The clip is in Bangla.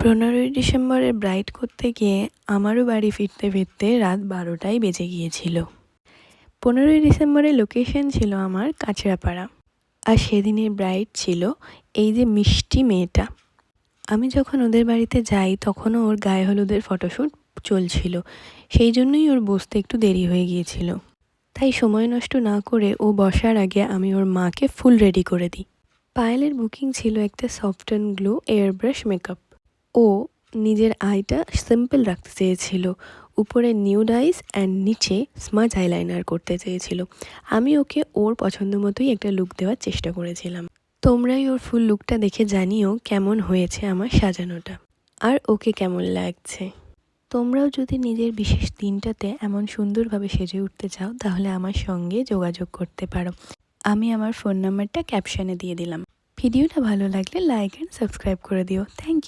15ই ডিসেম্বরের ব্রাইড করতে গিয়ে আমারও বাড়ি ফিরতে ফিরতে রাত 12টাই বেজে গিয়েছিল। 15ই ডিসেম্বরের লোকেশন ছিল আমার কাঁচরাপাড়া, আর সেদিনের ব্রাইড ছিল এই যে মিষ্টি মেয়েটা। আমি যখন ওদের বাড়িতে যাই তখনও ওর গায়ে হলুদের ফটোশ্যুট চলছিল, সেই জন্যই ওর বসতে একটু দেরি হয়ে গিয়েছিল। তাই সময় নষ্ট না করে ও বসার আগে আমি ওর মাকে ফুল রেডি করে দিই। পায়েলের বুকিং ছিল একটা soft and glow airbrush makeup. ও নিজের আইটা সিম্পল রাখতে চেয়েছিল, উপরে নিউড আইস অ্যান্ড নিচে স্মাজ আইলাইনার করতে চেয়েছিল। আমি ওকে ওর পছন্দ মতোই একটা লুক দেওয়ার চেষ্টা করেছিলাম। তোমরাই ওর ফুল লুকটা দেখে জানিও কেমন হয়েছে আমার সাজানোটা, আর ওকে কেমন লাগছে। তোমরাও যদি নিজের বিশেষ দিনটাতে এমন সুন্দরভাবে সেজে উঠতে চাও তাহলে আমার সঙ্গে যোগাযোগ করতে পারো। আমি আমার ফোন নাম্বারটা ক্যাপশনে দিয়ে দিলাম। ভিডিওটা ভালো লাগলে লাইক অ্যান্ড সাবস্ক্রাইব করে দিও। Thank you.